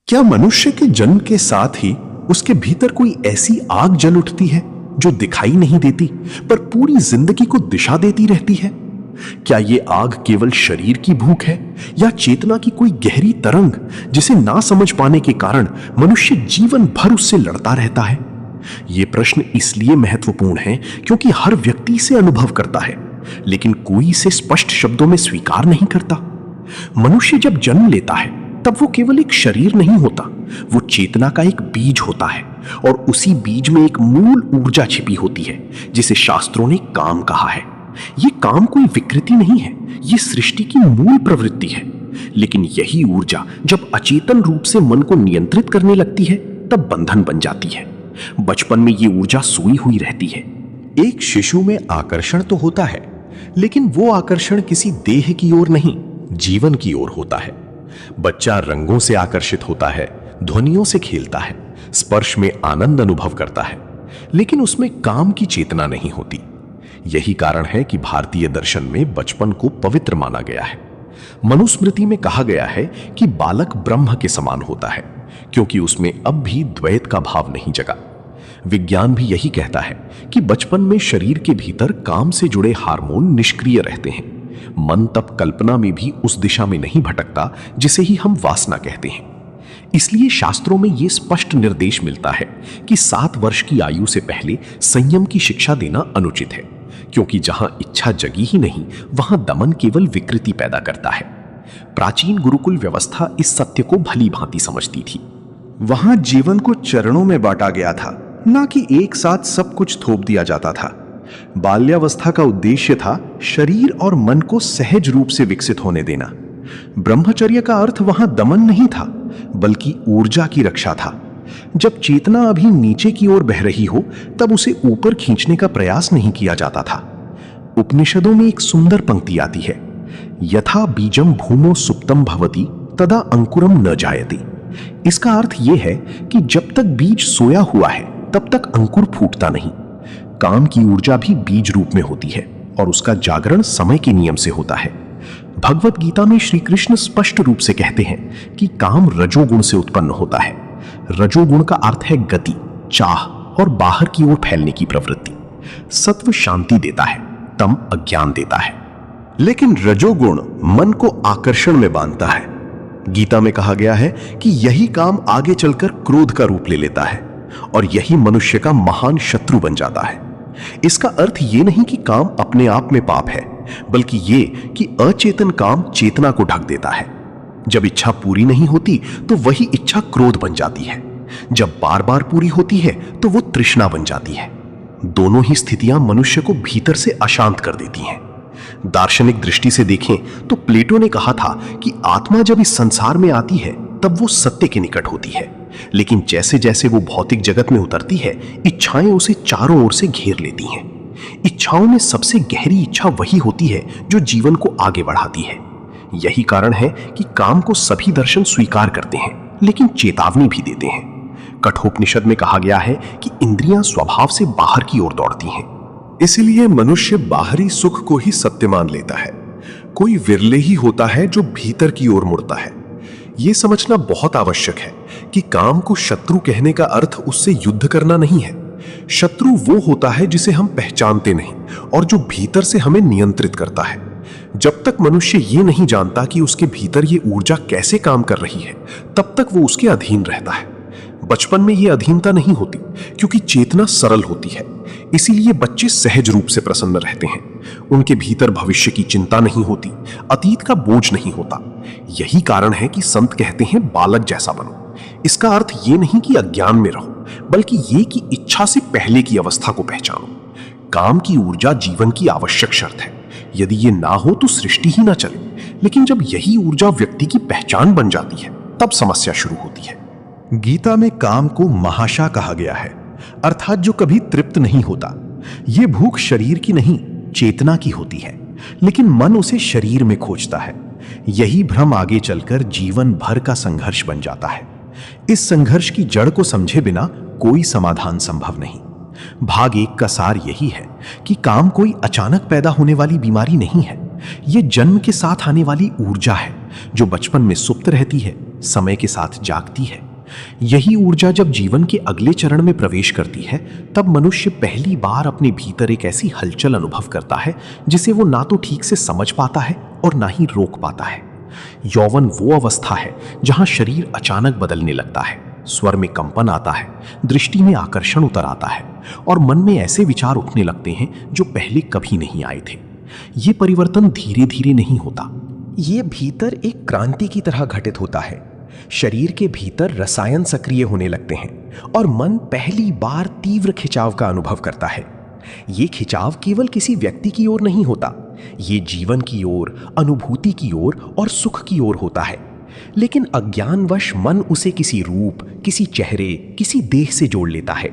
क्या मनुष्य के जन्म के साथ ही उसके भीतर कोई ऐसी आग जल उठती है जो दिखाई नहीं देती पर पूरी जिंदगी को दिशा देती रहती है? क्या ये आग केवल शरीर की भूख है या चेतना की कोई गहरी तरंग जिसे ना समझ पाने के कारण मनुष्य जीवन भर उससे लड़ता रहता है? ये प्रश्न इसलिए महत्वपूर्ण है क्योंकि हर व्यक्ति इसे अनुभव करता है, लेकिन कोई इसे स्पष्ट शब्दों में स्वीकार नहीं करता। मनुष्य जब जन्म लेता है तब वो केवल एक शरीर नहीं होता, वो चेतना का एक बीज होता है और उसी बीज में एक मूल ऊर्जा छिपी होती है जिसे शास्त्रों ने काम कहा है। ये काम कोई विकृति नहीं है, ये सृष्टि की मूल प्रवृत्ति है। लेकिन यही ऊर्जा जब अचेतन रूप से मन को नियंत्रित करने लगती है तब बंधन बन जाती है। बचपन में ये ऊर्जा सोई हुई रहती है। एक शिशु में आकर्षण तो होता है, लेकिन वो आकर्षण किसी देह की ओर नहीं, जीवन की ओर होता है। बच्चा रंगों से आकर्षित होता है, ध्वनियों से खेलता है, स्पर्श में आनंद अनुभव करता है, लेकिन उसमें काम की चेतना नहीं होती। यही कारण है कि भारतीय दर्शन में बचपन को पवित्र माना गया है। मनुस्मृति में कहा गया है कि बालक ब्रह्म के समान होता है, क्योंकि उसमें अब भी द्वैत का भाव नहीं जगा। विज्ञान भी यही कहता है कि बचपन में शरीर के भीतर काम से जुड़े हार्मोन निष्क्रिय रहते हैं। मन तब कल्पना में भी उस दिशा में नहीं भटकता जिसे ही हम वासना कहते हैं। इसलिए शास्त्रों में यह स्पष्ट निर्देश मिलता है कि 7 वर्ष की आयु से पहले संयम की शिक्षा देना अनुचित है, क्योंकि जहां इच्छा जगी ही नहीं वहां दमन केवल विकृति पैदा करता है। प्राचीन गुरुकुल व्यवस्था इस सत्य को भली भांति समझती थी। वहां जीवन को चरणों में बांटा गया था, ना कि एक साथ सब कुछ थोप दिया जाता था। बाल्यावस्था का उद्देश्य था शरीर और मन को सहज रूप से विकसित होने देना। ब्रह्मचर्य का अर्थ वहां दमन नहीं था, बल्कि ऊर्जा की रक्षा था। जब चेतना अभी नीचे की ओर बह रही हो तब उसे ऊपर खींचने का प्रयास नहीं किया जाता था। उपनिषदों में एक सुंदर पंक्ति आती है, यथा बीजम भूमो सुप्तम भवति तदा अंकुरम न जायते। इसका अर्थ यह है कि जब तक बीज सोया हुआ है तब तक अंकुर फूटता नहीं। काम की ऊर्जा भी बीज रूप में होती है और उसका जागरण समय के नियम से होता है। भगवत गीता में श्री कृष्ण स्पष्ट रूप से कहते हैं कि काम रजोगुण से उत्पन्न होता है। रजोगुण का अर्थ है गति, चाह और बाहर की ओर फैलने की प्रवृत्ति। सत्व शांति देता है, तम अज्ञान देता है। लेकिन रजोगुण मन को आकर्षण में बांधता है। गीता में कहा गया है कि यही काम आगे चलकर क्रोध का रूप ले लेता है और यही मनुष्य का महान शत्रु बन जाता है। इसका अर्थ ये नहीं कि काम अपने आप में पाप है, बल्कि ये कि अचेतन काम चेतना को ढक देता है। जब इच्छा पूरी नहीं होती तो वही इच्छा क्रोध बन जाती है। जब बार बार पूरी होती है तो वो तृष्णा बन जाती है। दोनों ही स्थितियां मनुष्य को भीतर से अशांत कर देती हैं। दार्शनिक दृष्टि से देखें तो प्लेटो ने कहा था कि आत्मा जब इस संसार में आती है तब वो सत्य के निकट होती है, लेकिन जैसे जैसे वो भौतिक जगत में उतरती है इच्छाएं उसे चारों ओर से घेर लेती हैं। इच्छाओं में सबसे गहरी इच्छा वही होती है जो जीवन को आगे बढ़ाती है। यही कारण है कि काम को सभी दर्शन स्वीकार करते हैं, लेकिन चेतावनी भी देते हैं। कठोपनिषद में कहा गया है कि इंद्रियां स्वभाव से बाहर की ओर दौड़ती हैं। इसलिए मनुष्य बाहरी सुख को ही सत्य मान लेता है। कोई विरले ही होता है जो भीतर की ओर मुड़ता है। यह समझना बहुत आवश्यक है कि काम को शत्रु कहने का अर्थ उससे युद्ध करना नहीं है। शत्रु वो होता है जिसे हम पहचानते नहीं और जो भीतर से हमें नियंत्रित करता है। जब तक मनुष्य ये नहीं जानता कि उसके भीतर ये ऊर्जा कैसे काम कर रही है, तब तक वो उसके अधीन रहता है। बचपन में ये अधीनता नहीं होती क्योंकि चेतना सरल होती है। इसीलिए बच्चे सहज रूप से प्रसन्न रहते हैं। उनके भीतर भविष्य की चिंता नहीं होती, अतीत का बोझ नहीं होता। यही कारण है कि संत कहते हैं बालक जैसा बनो। इसका अर्थ ये नहीं कि अज्ञान में रहो, बल्कि ये कि इच्छा से पहले की अवस्था को पहचानो। काम की ऊर्जा जीवन की आवश्यक शर्त है। यदि ये ना हो तो सृष्टि ही ना चले। लेकिन जब यही ऊर्जा व्यक्ति की पहचान बन जाती है तब समस्या शुरू होती है। गीता में काम को महाशा कहा गया है, अर्थात जो कभी तृप्त नहीं होता। यह भूख शरीर की नहीं, चेतना की होती है, लेकिन मन उसे शरीर में खोजता है। यही भ्रम आगे चलकर जीवन भर का संघर्ष बन जाता है। इस संघर्ष की जड़ को समझे बिना कोई समाधान संभव नहीं। भाग 1 का सार यही है कि काम कोई अचानक पैदा होने वाली बीमारी नहीं है। यह जन्म के साथ आने वाली ऊर्जा है जो बचपन में सुप्त रहती है समय के साथ जागती है। यही ऊर्जा जब जीवन के अगले चरण में प्रवेश करती है, तब मनुष्य पहली बार अपने भीतर एक ऐसी हलचल अनुभव करता है जिसे वो ना तो ठीक से समझ पाता है और ना ही रोक पाता है। यौवन वो अवस्था है जहां शरीर अचानक बदलने लगता है, स्वर में कंपन आता है, दृष्टि में आकर्षण उतर आता है और मन में ऐसे विचार उठने लगते हैं जो पहले कभी नहीं आए थे। ये परिवर्तन धीरे धीरे नहीं होता, ये भीतर एक क्रांति की तरह घटित होता है। शरीर के भीतर रसायन सक्रिय होने लगते हैं और मन पहली बार तीव्र खिंचाव का अनुभव करता है। ये खिंचाव केवल किसी व्यक्ति की ओर नहीं होता, ये जीवन की ओर, अनुभूति की ओर और सुख की ओर होता है। लेकिन अज्ञानवश मन उसे किसी रूप, किसी चेहरे, किसी देह से जोड़ लेता है।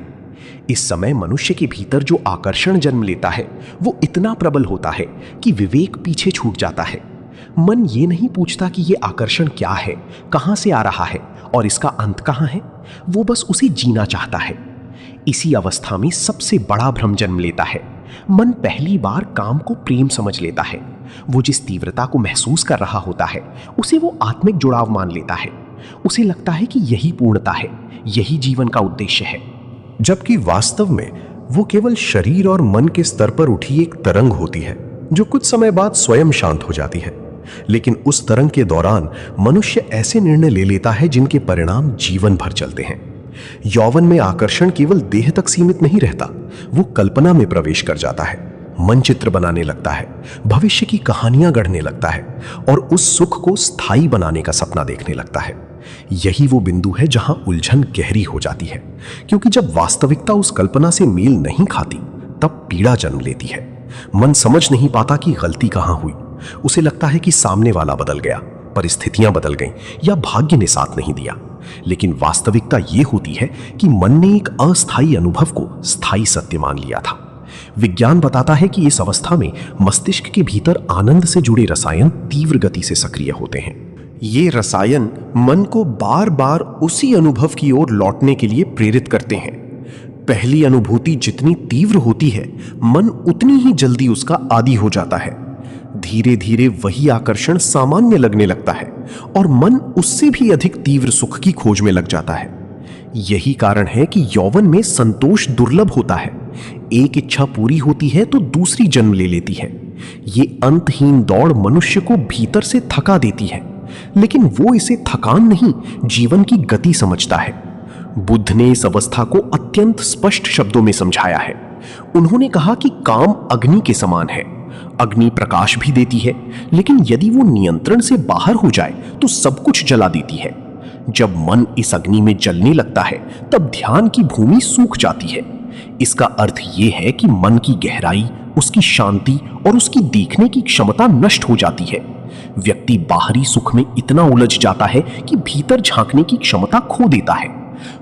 इस समय मनुष्य के भीतर जो आकर्षण जन्म लेता है वो इतना प्रबल होता है कि विवेक पीछे छूट जाता है। मन ये नहीं पूछता कि ये आकर्षण क्या है, कहां से आ रहा है और इसका अंत कहां है। वो बस उसे जीना चाहता है। इसी अवस्था में सबसे बड़ा भ्रम जन्म लेता है। मन पहली बार काम को प्रेम समझ लेता है। वो जिस तीव्रता को महसूस कर रहा होता है उसे वो आत्मिक जुड़ाव मान लेता है। उसे लगता है कि यही पूर्णता है, यही जीवन का उद्देश्य है। जबकि वास्तव में वो केवल शरीर और मन के स्तर पर उठी एक तरंग होती है जो कुछ समय बाद स्वयं शांत हो जाती है। लेकिन उस तरंग के दौरान मनुष्य ऐसे निर्णय ले लेता है जिनके परिणाम जीवन भर चलते हैं। यौवन में आकर्षण केवल देह तक सीमित नहीं रहता, वो कल्पना में प्रवेश कर जाता है, मनचित्र बनाने लगता है, भविष्य की कहानियां गढ़ने लगता है और उस सुख को स्थायी बनाने का सपना देखने लगता है। यही वो बिंदु है जहां उलझन गहरी हो जाती है, क्योंकि जब वास्तविकता उस कल्पना से मेल नहीं खाती तब पीड़ा जन्म लेती है। मन समझ नहीं पाता कि गलती कहां हुई। उसे लगता है कि सामने वाला बदल गया, परिस्थितियां बदल गईं या भाग्य ने साथ नहीं दिया। लेकिन वास्तविकता यह होती है कि मन ने एक अस्थायी अनुभव को स्थायी सत्य मान लिया था। विज्ञान बताता है कि इस अवस्था में मस्तिष्क के भीतर आनंद से जुड़े रसायन तीव्र गति से सक्रिय होते हैं। ये रसायन मन को बार बार उसी अनुभव की ओर लौटने के लिए प्रेरित करते हैं। पहली अनुभूति जितनी तीव्र होती है, मन उतनी ही जल्दी उसका आदी हो जाता है। धीरे धीरे वही आकर्षण सामान्य लगने लगता है और मन उससे भी अधिक तीव्र सुख की खोज में लग जाता है। यही कारण है कि यौवन में संतोष दुर्लभ होता है। एक इच्छा पूरी होती है तो दूसरी जन्म ले लेती है। ये अंतहीन दौड़ मनुष्य को भीतर से थका देती है, लेकिन वो इसे थकान नहीं, जीवन की गति समझता है। बुद्ध ने इस अवस्था को अत्यंत स्पष्ट शब्दों में समझाया है। उन्होंने कहा कि काम अग्नि के समान है। अग्नि प्रकाश भी देती है, लेकिन यदि वो नियंत्रण से बाहर हो जाए तो सब कुछ जला देती है। जब मन इस अग्नि में जलने लगता है तब ध्यान की भूमि सूख जाती है। इसका अर्थ यह है कि मन की गहराई, उसकी शांति और उसकी देखने की क्षमता नष्ट हो जाती है। व्यक्ति बाहरी सुख में इतना उलझ जाता है कि भीतर झांकने की क्षमता खो देता है।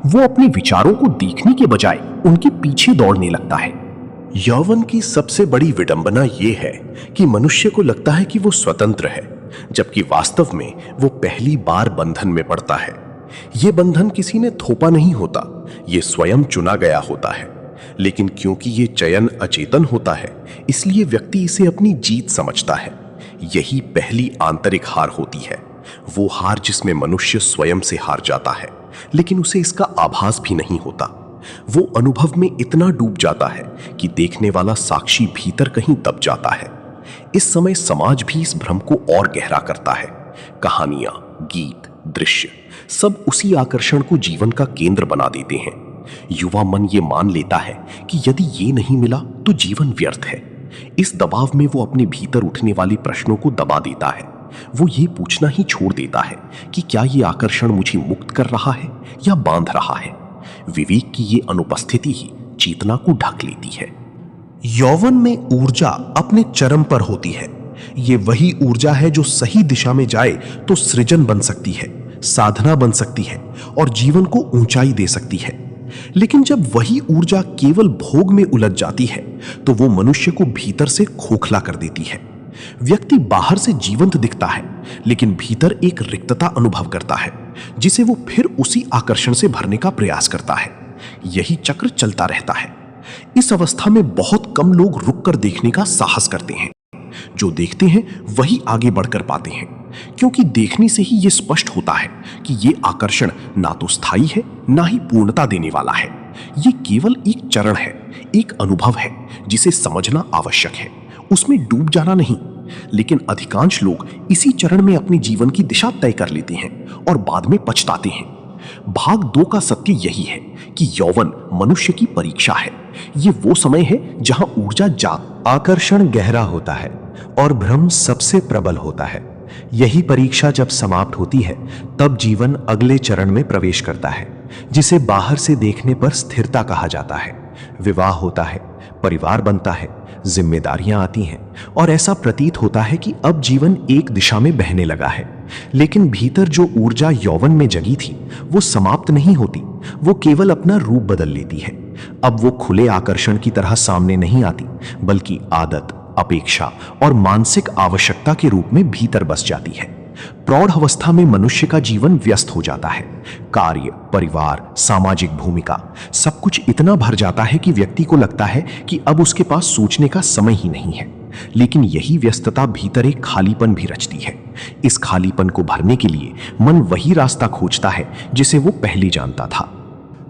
वो अपने विचारों को देखने के बजाय उनके पीछे दौड़ने लगता है। यौवन की सबसे बड़ी विडंबना यह है कि मनुष्य को लगता है कि वो स्वतंत्र है, जबकि वास्तव में वो पहली बार बंधन में पड़ता है। ये बंधन किसी ने थोपा नहीं होता, ये स्वयं चुना गया होता है। लेकिन क्योंकि ये चयन अचेतन होता है, इसलिए व्यक्ति इसे अपनी जीत समझता है। यही पहली आंतरिक हार होती है, वो हार जिसमें मनुष्य स्वयं से हार जाता है, लेकिन उसे इसका आभास भी नहीं होता। वो अनुभव में इतना डूब जाता है कि देखने वाला साक्षी भीतर कहीं दब जाता है। इस समय समाज भी इस भ्रम को और गहरा करता है। कहानियां, गीत, दृश्य सब उसी आकर्षण को जीवन का केंद्र बना देते हैं। युवा मन ये मान लेता है कि यदि ये नहीं मिला तो जीवन व्यर्थ है। इस दबाव में वो अपने भीतर उठने वाले प्रश्नों को दबा देता है। वो ये पूछना ही छोड़ देता है कि क्या ये आकर्षण मुझे मुक्त कर रहा है या बांध रहा है। विवेक की ये अनुपस्थिति ही चेतना को ढक लेती है। यौवन में ऊर्जा अपने चरम पर होती है। ये वही ऊर्जा है जो सही दिशा में जाए तो सृजन बन सकती है, साधना बन सकती है और जीवन को ऊंचाई दे सकती है। लेकिन जब वही ऊर्जा केवल भोग में उलझ जाती है तो वो मनुष्य को भीतर से खोखला कर देती है। व्यक्ति बाहर से जीवंत दिखता है, लेकिन भीतर एक रिक्तता अनुभव करता है, जिसे वो फिर उसी आकर्षण से भरने का प्रयास करता है। यही चक्र चलता रहता है। इस अवस्था में बहुत कम लोग रुककर देखने का साहस करते हैं। जो देखते हैं वही आगे बढ़कर पाते हैं, क्योंकि देखने से ही यह स्पष्ट होता है कि यह आकर्षण ना तो स्थायी है ना ही पूर्णता देने वाला है। यह केवल एक चरण है, एक अनुभव है जिसे समझना आवश्यक है, उसमें डूब जाना नहीं। लेकिन अधिकांश लोग इसी चरण में अपने जीवन की दिशा तय कर लेते हैं और बाद में पछताते हैं। भाग 2 का सत्य यही है कि यौवन मनुष्य की परीक्षा है। ये वो समय है जहां ऊर्जा आकर्षण गहरा होता है और भ्रम सबसे प्रबल होता है। यही परीक्षा जब समाप्त होती है तब जीवन अगले चरण में प्रवेश करता है, जिसे बाहर से देखने पर स्थिरता कहा जाता है। विवाह होता है, परिवार बनता है, जिम्मेदारियां आती हैं और ऐसा प्रतीत होता है कि अब जीवन एक दिशा में बहने लगा है। लेकिन भीतर जो ऊर्जा यौवन में जगी थी वो समाप्त नहीं होती, वो केवल अपना रूप बदल लेती है। अब वो खुले आकर्षण की तरह सामने नहीं आती, बल्कि आदत, अपेक्षा और मानसिक आवश्यकता के रूप में भीतर बस जाती है। प्रौढ़ अवस्था में मनुष्य का जीवन व्यस्त हो जाता है। कार्य, परिवार, सामाजिक भूमिका, सब कुछ इतना भर जाता है कि व्यक्ति को लगता है कि अब उसके पास सोचने का समय ही नहीं है। लेकिन यही व्यस्तता भीतर एक खालीपन भी रचती है। इस खालीपन को भरने के लिए मन वही रास्ता खोजता है जिसे वो पहले जानता था।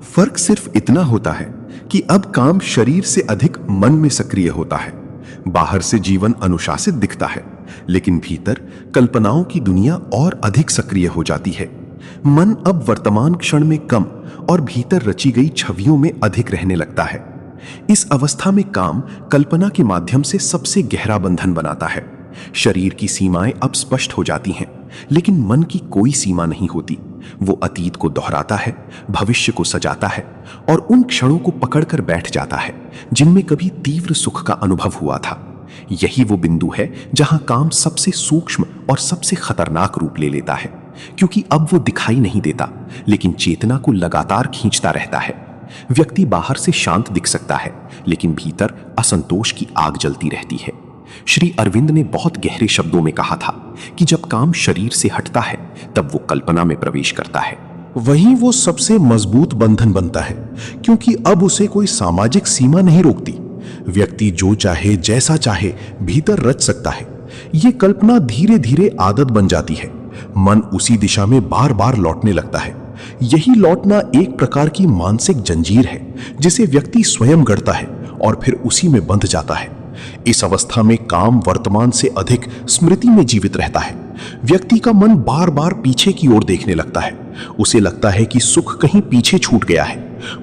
फर्क सिर्फ इतना होता है कि अब काम शरीर से अधिक मन में सक्रिय होता है। बाहर से जीवन अनुशासित दिखता है, लेकिन भीतर कल्पनाओं की दुनिया और अधिक सक्रिय हो जाती है। मन अब वर्तमान क्षण में कम और भीतर रची गई छवियों में अधिक रहने लगता है। इस अवस्था में काम कल्पना के माध्यम से सबसे गहरा बंधन बनाता है। शरीर की सीमाएं अब स्पष्ट हो जाती हैं, लेकिन मन की कोई सीमा नहीं होती। वो अतीत को दोहराता है, भविष्य को सजाता है और उन क्षणों को पकड़कर बैठ जाता है जिनमें कभी तीव्र सुख का अनुभव हुआ था। यही वो बिंदु है जहां काम सबसे सूक्ष्म और सबसे खतरनाक रूप ले लेता है, क्योंकि अब वो दिखाई नहीं देता, लेकिन चेतना को लगातार खींचता रहता है। व्यक्ति बाहर से शांत दिख सकता है, लेकिन भीतर असंतोष की आग जलती रहती है। श्री अरविंद ने बहुत गहरे शब्दों में कहा था कि जब काम शरीर से हटता है तब वो कल्पना में प्रवेश करता है। वहीं वो सबसे मजबूत बंधन बनता है, क्योंकि अब उसे कोई सामाजिक सीमा नहीं रोकती। व्यक्ति जो चाहे, जैसा चाहे भीतर रच सकता है। ये कल्पना धीरे धीरे आदत बन जाती है। मन उसी दिशा में बार बार लौटने लगता है। यही लौटना एक प्रकार की मानसिक जंजीर है जिसे व्यक्ति स्वयं गढ़ता है और फिर उसी में बंध जाता है। इस अवस्था में काम वर्तमान से अधिक स्मृति में जीवित रहता है। व्यक्ति का मन बार बार पीछे की ओर देखने लगता है। उसे लगता है कि सुख कहीं पीछे छूट गया है।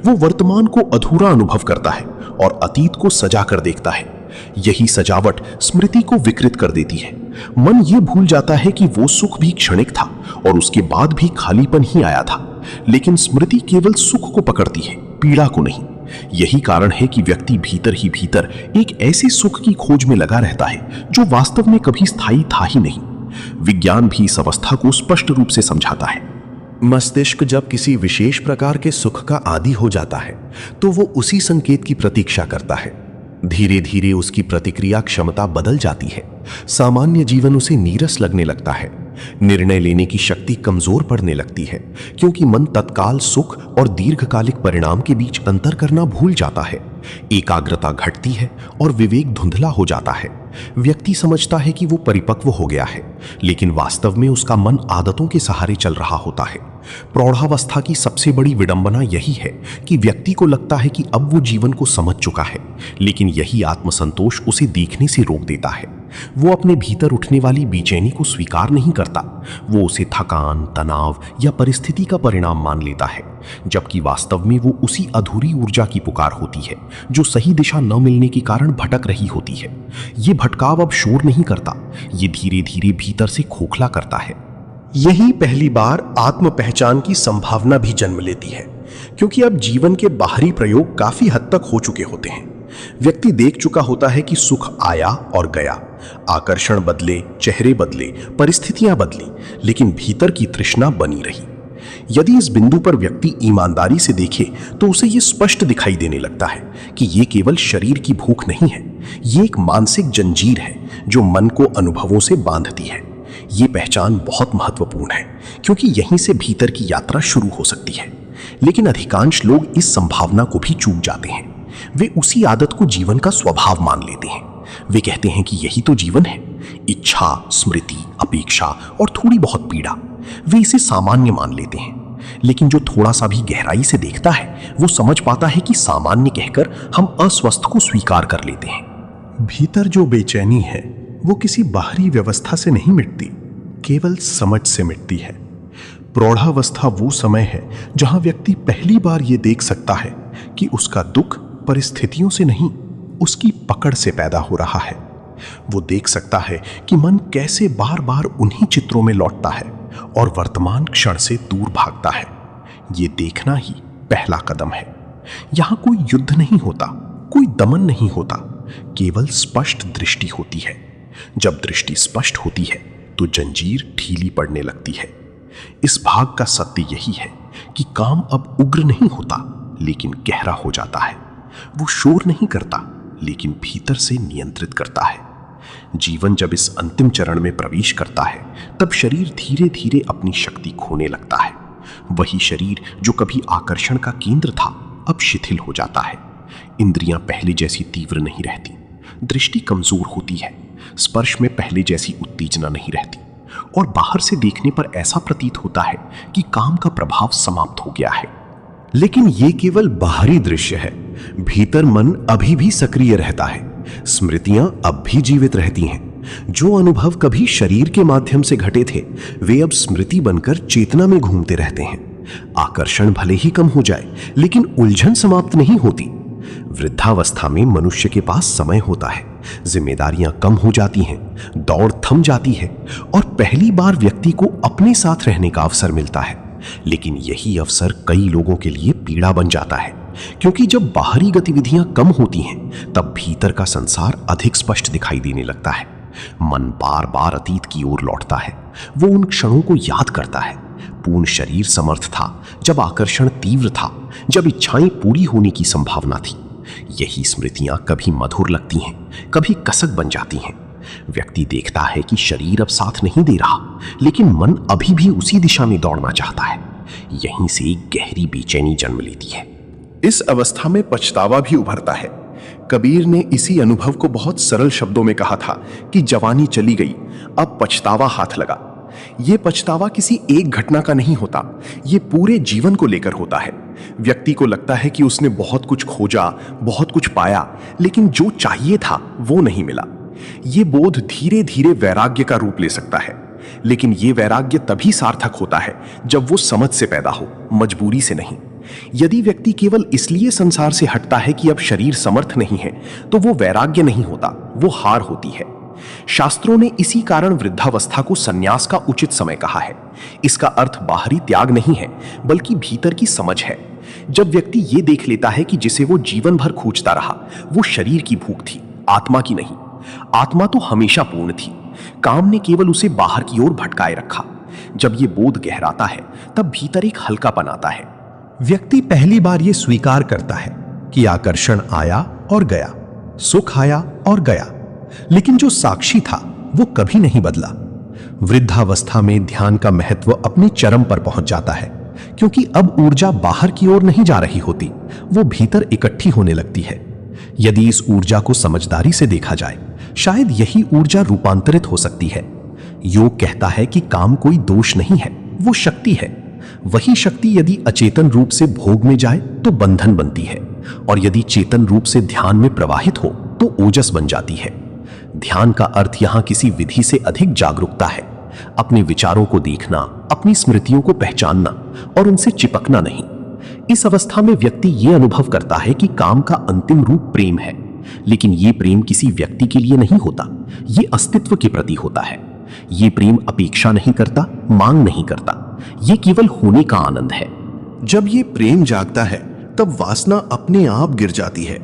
वो वर्तमान को अधूरा अनुभव करता है और अतीत को सजा कर देखता है। यही सजावट स्मृति को विकृत कर देती है। मन ये भूल जाता है कि वो सुख भी क्षणिक था और उसके बाद भी खालीपन ही आया था। लेकिन स्मृति केवल सुख को पकड़ती है, पीड़ा को नहीं। यही कारण है कि व्यक्ति भीतर ही भीतर एक ऐसे सुख की खोज में लगा रहता है जो वास्तव में कभी स्थायी था ही नहीं। विज्ञान भी इस अवस्था को स्पष्ट रूप से समझाता है। मस्तिष्क जब किसी विशेष प्रकार के सुख का आदी हो जाता है तो वो उसी संकेत की प्रतीक्षा करता है। धीरे धीरे उसकी प्रतिक्रिया क्षमता बदल जाती है। सामान्य जीवन उसे नीरस लगने लगता है। निर्णय लेने की शक्ति कमजोर पड़ने लगती है, क्योंकि मन तत्काल सुख और दीर्घकालिक परिणाम के बीच अंतर करना भूल जाता है। एकाग्रता घटती है और विवेक धुंधला हो जाता है। व्यक्ति समझता है कि वो परिपक्व हो गया है, लेकिन वास्तव में उसका मन आदतों के सहारे चल रहा होता है। प्रौढ़ावस्था की सबसे बड़ी विडंबना यही है कि व्यक्ति को लगता है कि अब वो जीवन को समझ चुका है, लेकिन यही आत्मसंतोष उसे देखने से रोक देता है। वो अपने भीतर उठने वाली बेचैनी को स्वीकार नहीं करता। वो उसे थकान, तनाव या परिस्थिति का परिणाम मान लेता है, जबकि वास्तव में वो उसी अधूरी ऊर्जा की पुकार होती है जो सही दिशा न मिलने के कारण भटक रही होती है। ये भटकाव अब शोर नहीं करता, ये धीरे धीरे भीतर से खोखला करता है। यही पहली बार आत्म पहचान की संभावना भी जन्म लेती है, क्योंकि अब जीवन के बाहरी प्रयोग काफी हद तक हो चुके होते हैं। व्यक्ति देख चुका होता है कि सुख आया और गया, आकर्षण बदले, चेहरे बदले, परिस्थितियां बदली, लेकिन भीतर की तृष्णा बनी रही। यदि इस बिंदु पर व्यक्ति ईमानदारी से देखे तो उसे यह स्पष्ट दिखाई देने लगता है कि यह केवल शरीर की भूख नहीं है, ये एक मानसिक जंजीर है जो मन को अनुभवों से बांधती है। ये पहचान बहुत महत्वपूर्ण है, क्योंकि यहीं से भीतर की यात्रा शुरू हो सकती है। लेकिन अधिकांश लोग इस संभावना को भी चूक जाते हैं। वे उसी आदत को जीवन का स्वभाव मान लेते हैं। वे कहते हैं कि यही तो जीवन है, इच्छा, स्मृति, अपेक्षा और थोड़ी बहुत पीड़ा, वे इसे सामान्य मान लेते हैं। लेकिन जो थोड़ा सा भी गहराई से देखता है वो समझ पाता है कि सामान्य कहकर हम अस्वस्थ को स्वीकार कर लेते हैं। भीतर जो बेचैनी है वो किसी बाहरी व्यवस्था से नहीं मिटती, केवल समझ से मिटती है। प्रौढ़ावस्था वो समय है जहां व्यक्ति पहली बार ये देख सकता है कि उसका दुख परिस्थितियों से नहीं, उसकी पकड़ से पैदा हो रहा है। वो देख सकता है कि मन कैसे बार बार उन्हीं चित्रों में लौटता है और वर्तमान क्षण से दूर भागता है। ये देखना ही पहला कदम है। यहां कोई युद्ध नहीं होता, कोई दमन नहीं होता, केवल स्पष्ट दृष्टि होती है। जब दृष्टि स्पष्ट होती है तो जंजीर ढीली पड़ने लगती है। इस भाग का सत्य यही है कि काम अब उग्र नहीं होता, लेकिन गहरा हो जाता है। वो शोर नहीं करता, लेकिन भीतर से नियंत्रित करता है। जीवन जब इस अंतिम चरण में प्रवेश करता है, तब शरीर धीरे धीरे अपनी शक्ति खोने लगता है। वही शरीर जो कभी आकर्षण का केंद्र था, अब शिथिल हो जाता है। इंद्रियां पहले जैसी तीव्र नहीं रहती, दृष्टि कमजोर होती है, स्पर्श में पहले जैसी उत्तेजना नहीं रहती, और बाहर से देखने पर ऐसा प्रतीत होता है कि काम का प्रभाव समाप्त हो गया है। लेकिन ये केवल बाहरी दृश्य है। भीतर मन अभी भी सक्रिय रहता है। स्मृतियां अब भी जीवित रहती हैं। जो अनुभव कभी शरीर के माध्यम से घटे थे, वे अब स्मृति बनकर चेतना में घूमते रहते हैं। आकर्षण भले ही कम हो जाए, लेकिन उलझन समाप्त नहीं होती। वृद्धावस्था में मनुष्य के पास समय होता है, जिम्मेदारियां कम हो जाती हैं, दौड़ थम जाती है और पहली बार व्यक्ति को अपने साथ रहने का अवसर मिलता है। लेकिन यही अवसर कई लोगों के लिए पीड़ा बन जाता है, क्योंकि जब बाहरी गतिविधियां कम होती हैं, तब भीतर का संसार अधिक स्पष्ट दिखाई देने लगता है। मन बार बार अतीत की ओर लौटता है। वो उन क्षणों को याद करता है। पूर्ण शरीर समर्थ था, जब आकर्षण तीव्र था, जब इच्छाएं पूरी होने की संभावना थी। यही स्मृतियां कभी मधुर लगती हैं, कभी कसक बन जाती हैं। व्यक्ति देखता है कि शरीर अब साथ नहीं दे रहा, लेकिन मन अभी भी उसी दिशा में दौड़ना चाहता है। यहीं से एक गहरी बेचैनी जन्म लेती है। इस अवस्था में पछतावा भी उभरता है। कबीर ने इसी अनुभव को बहुत सरल शब्दों में कहा था कि जवानी चली गई, अब पछतावा हाथ लगा। यह पछतावा किसी एक घटना का नहीं होता, ये पूरे जीवन को लेकर होता है। व्यक्ति को लगता है कि उसने बहुत कुछ खोजा, बहुत कुछ पाया, लेकिन जो चाहिए था वो नहीं मिला। ये बोध धीरे धीरे वैराग्य का रूप ले सकता है, लेकिन ये वैराग्य तभी सार्थक होता है जब वो समझ से पैदा हो, मजबूरी से नहीं। यदि व्यक्ति केवल इसलिए संसार से हटता है कि अब शरीर समर्थ नहीं है, तो वो वैराग्य नहीं होता, वो हार होती है। शास्त्रों ने इसी कारण वृद्धावस्था को संन्यास का उचित समय कहा है। इसका अर्थ बाहरी त्याग नहीं है, बल्कि भीतर की समझ है। जब व्यक्ति ये देख लेता है कि जिसे वो जीवन भर खोजता रहा, वो शरीर की भूख थी, आत्मा की नहीं। आत्मा तो हमेशा पूर्ण थी, काम ने केवल उसे बाहर की ओर भटकाए रखा। जब ये बोध गहराता है, तब भीतर एक हल्कापन आता है। व्यक्ति पहली बार ये स्वीकार करता है कि आकर्षण आया और गया, सुख आया और गया, लेकिन जो साक्षी था वो कभी नहीं बदला। वृद्धावस्था में ध्यान का महत्व अपने चरम पर पहुंच जाता है, क्योंकि अब ऊर्जा बाहर की ओर नहीं जा रही होती, वो भीतर इकट्ठी होने लगती है। यदि इस ऊर्जा को समझदारी से देखा जाए, शायद यही ऊर्जा रूपांतरित हो सकती है। योग कहता है कि काम कोई दोष नहीं है, वो शक्ति है। वही शक्ति यदि अचेतन रूप से भोग में जाए तो बंधन बनती है, और यदि चेतन रूप से ध्यान में प्रवाहित हो तो ओजस बन जाती है। ध्यान का अर्थ यहां किसी विधि से अधिक जागरूकता है। अपने विचारों को देखना, अपनी स्मृतियों को पहचानना और उनसे चिपकना नहीं। इस अवस्था में व्यक्ति ये अनुभव करता है कि काम का अंतिम रूप प्रेम है, लेकिन ये प्रेम किसी व्यक्ति के लिए नहीं होता, ये अस्तित्व के प्रति होता है। ये प्रेम अपेक्षा नहीं करता, मांग नहीं करता, ये केवल होने का आनंद है। जब ये प्रेम जागता है, तब वासना अपने आप गिर जाती है।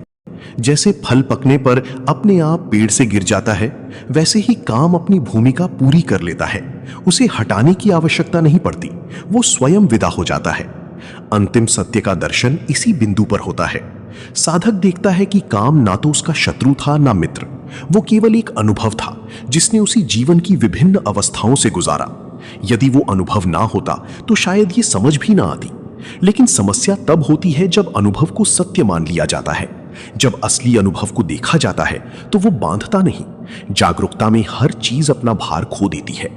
जैसे फल पकने पर अपने आप पेड़ से गिर जाता है, वैसे ही काम अपनी भूमिका पूरी कर लेता है। उसे हटाने की आवश्यकता नहीं पड़ती, वो स्वयं विदा हो जाता है। अंतिम सत्य का दर्शन इसी बिंदु पर होता है। साधक देखता है कि काम ना तो उसका शत्रु था ना मित्र, वो केवल एक अनुभव था जिसने उसी जीवन की विभिन्न अवस्थाओं से गुजारा। यदि वो अनुभव ना होता तो शायद ये समझ भी ना आती। लेकिन समस्या तब होती है जब अनुभव को सत्य मान लिया जाता है। जब असली अनुभव को देखा जाता है तो वो बांधता नहीं, जागरूकता में हर चीज अपना भार खो देती है।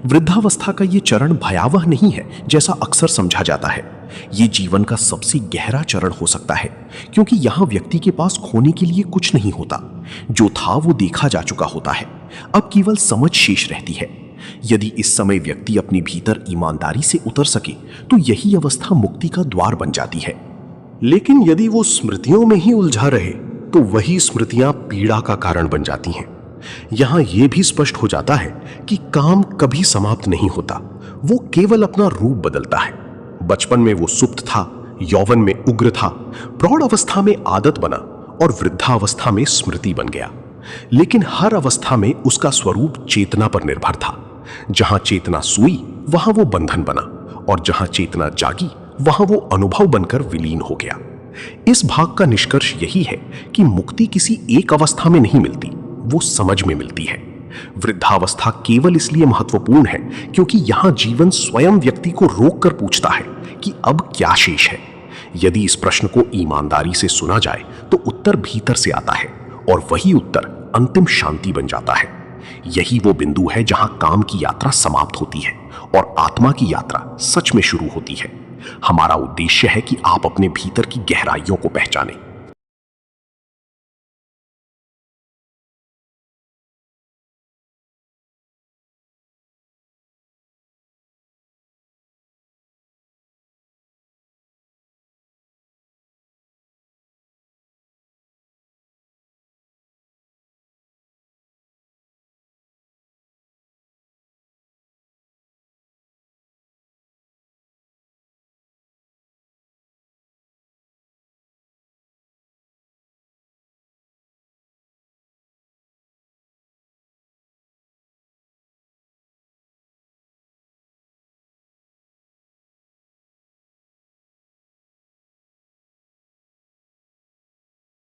वृद्धावस्था का ये चरण भयावह नहीं है जैसा अक्सर समझा जाता है। ये जीवन का सबसे गहरा चरण हो सकता है, क्योंकि यहां व्यक्ति के पास खोने के लिए कुछ नहीं होता। जो था वो देखा जा चुका होता है, अब केवल समझ शेष रहती है। यदि इस समय व्यक्ति अपने भीतर ईमानदारी से उतर सके तो यही अवस्था मुक्ति का द्वार बन जाती है। लेकिन यदि वो स्मृतियों में ही उलझा रहे तो वही स्मृतियां पीड़ा का कारण बन जाती हैं। यहां यह भी स्पष्ट हो जाता है कि काम कभी समाप्त नहीं होता, वो केवल अपना रूप बदलता है। बचपन में वो सुप्त था, यौवन में उग्र था, प्रौढ़ अवस्था में आदत बना और वृद्धावस्था में स्मृति बन गया। लेकिन हर अवस्था में उसका स्वरूप चेतना पर निर्भर था। जहां चेतना सोई वहां वो बंधन बना, और जहां चेतना जागी वहां वो अनुभव बनकर विलीन हो गया। इस भाग का निष्कर्ष यही है कि मुक्ति किसी एक अवस्था में नहीं मिलती, वो समझ में मिलती है। वृद्धावस्था केवल इसलिए महत्वपूर्ण है क्योंकि यहां जीवन स्वयं व्यक्ति को रोक कर पूछता है कि अब क्या शेष है। यदि इस प्रश्न को ईमानदारी से सुना जाए तो उत्तर भीतर से आता है, और वही उत्तर अंतिम शांति बन जाता है। यही वो बिंदु है जहां काम की यात्रा समाप्त होती है और आत्मा की यात्रा सच में शुरू होती है। हमारा उद्देश्य है कि आप अपने भीतर की गहराइयों को पहचानें,